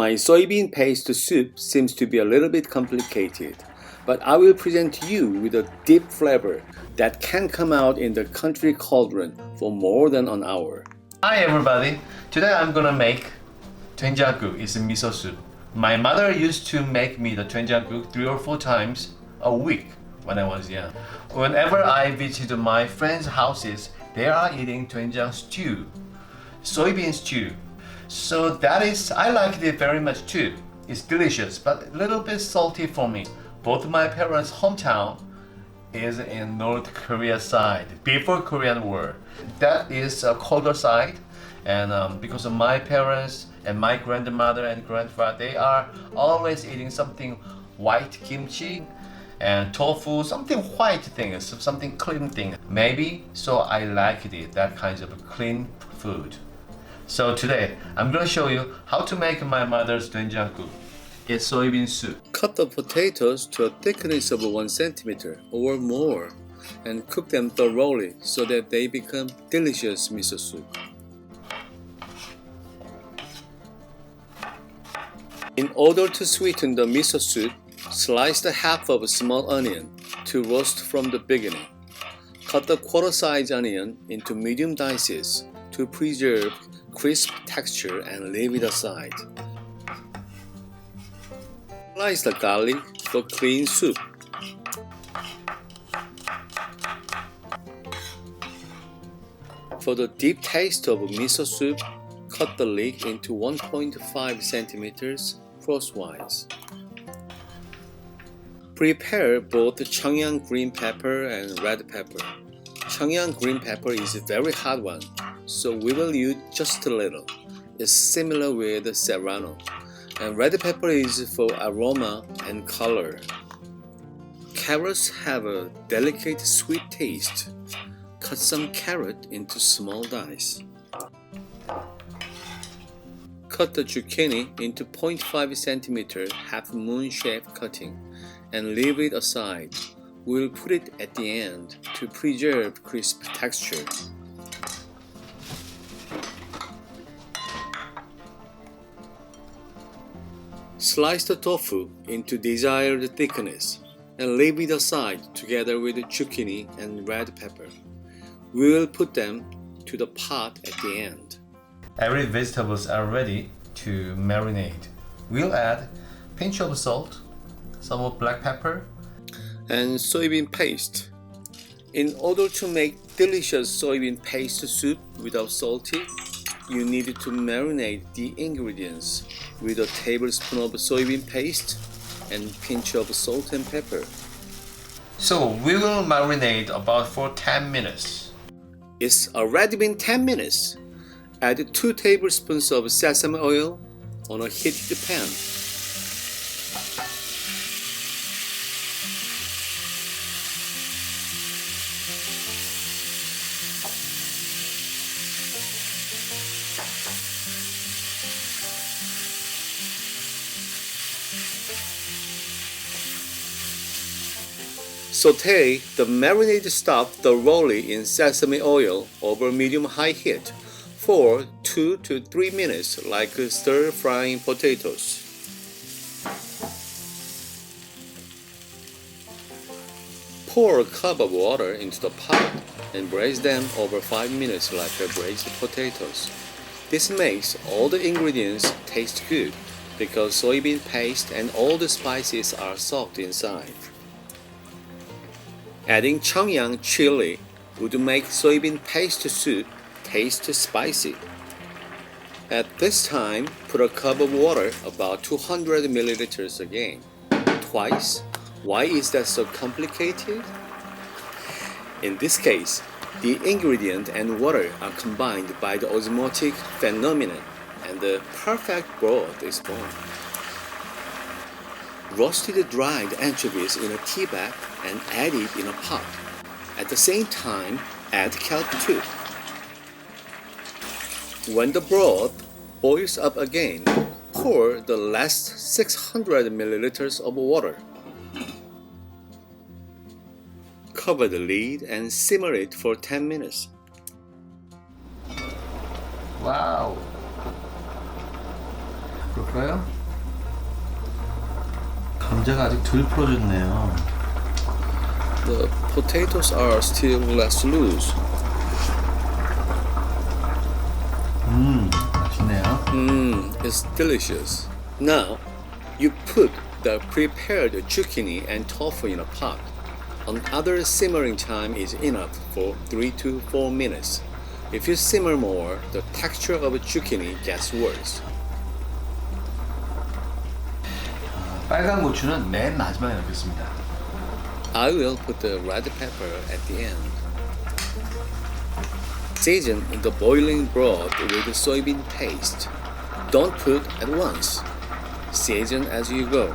My soybean paste soup seems to be a little bit complicated, but I will present you with a deep flavor that can come out in the country cauldron for more than an hour. Hi everybody! Today I'm gonna make 된장국. It's a miso soup. My mother used to make me the 된장국 3 or 4 times a week when I was young. Whenever I visit my friends' houses, they are eating 된장 stew, soybean stew. So I like it very much too. It's delicious, but a little bit salty for me. Both my parents' hometown is in North Korea side, before Korean War. That is a colder side, and because of my parents and my grandmother and grandfather, they are always eating something white kimchi and tofu, something white thing, something clean thing. Maybe so I like it, that kind of clean food. So today I'm gonna show you how to make my mother's 된장국. It's soybean soup. Cut the potatoes to a thickness of 1 centimeter or more and cook them thoroughly so that they become delicious miso soup. In order to sweeten the miso soup, slice the half of a small onion to roast from the beginning. Cut the quarter-size onion into medium dices to preserve crisp texture and leave it aside. Slice the garlic for clean soup. For the deep taste of miso soup, cut the leek into 1.5 centimeters crosswise. Prepare both Changyang green pepper and red pepper. Changyang green pepper is a very hot one, so we will use just a little. It's similar with serrano. And red pepper is for aroma and color. Carrots have a delicate sweet taste. Cut some carrot into small dice. Cut the zucchini into 0.5 centimeter half moon shape cutting and leave it aside. We'll put it at the end to preserve crisp texture. Slice the tofu into desired thickness and leave it aside together with the zucchini and red pepper. We will put them to the pot at the end. Every vegetables are ready to marinate. We'll add pinch of salt, some of black pepper, and soybean paste. In order to make delicious soybean paste soup without salty, you need to marinate the ingredients with a tablespoon of soybean paste and pinch of salt and pepper. So we will marinate about for 10 minutes. It's already been 10 minutes. Add 2 tablespoons of sesame oil on a heated pan. Sauté the marinated stuff thoroughly in sesame oil over medium-high heat for 2 to 3 minutes like stir-frying potatoes. Pour a cup of water into the pot and braise them over 5 minutes like braised potatoes. This makes all the ingredients taste good because soybean paste and all the spices are soaked inside. Adding Changyang chili would make soybean paste soup taste spicy. At this time, put a cup of water, about 200 milliliters again. Twice? Why is that so complicated? In this case, the ingredient and water are combined by the osmotic phenomenon and the perfect broth is born. Roasted dried anchovies in a tea bag and add it in a pot. At the same time, add kelp too. When the broth boils up again, pour the last 600 milliliters of water. Cover the lid and simmer it for 10 minutes. Wow! 그럴까요? 감자가 아직 덜 풀어졌네요. The potatoes are still less loose. 맛있네요. It's delicious. Now, you put the prepared zucchini and tofu in a pot. Another simmering time is enough for 3 to 4 minutes. If you simmer more, the texture of zucchini gets worse. 빨간 고추는 맨 마지막에 넣겠습니다. I will put the red pepper at the end. Season the boiling broth with soybean paste. Don't put at once. Season as you go.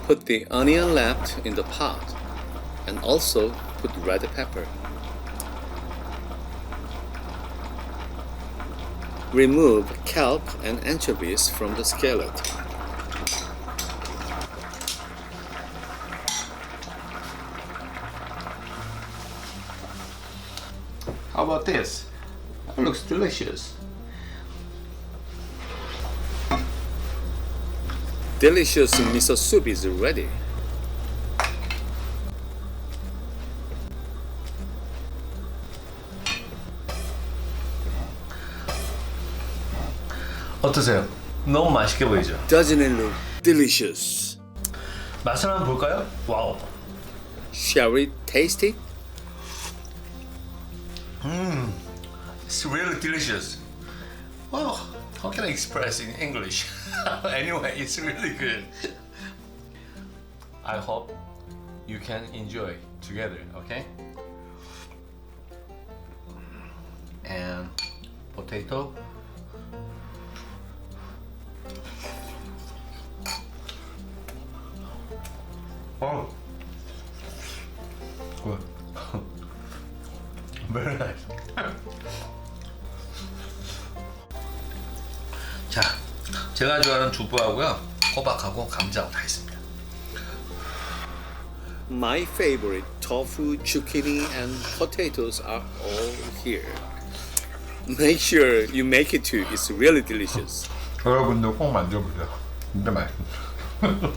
Put the onion left in the pot and also put red pepper. Remove kelp and anchovies from the skillet. How about this? That looks delicious. Delicious miso soup is ready. 어떠세요? 너무 맛있게 보이죠? Doesn't it look delicious? 맛을 한번 볼까요? 와우. Shall we taste it? It's really delicious. Wow, how can I express in English? Anyway, it's really good. I hope you can enjoy together, okay? And potato. Oh, good. Very nice. 자, 제가 좋아하는 두부하고요, 호박하고 감자하고 다 있습니다. My favorite tofu, zucchini, and potatoes are all here. Make sure you make it too. It's really delicious. 여러분도 꼭 만들어보세요. 진짜 맛있어요.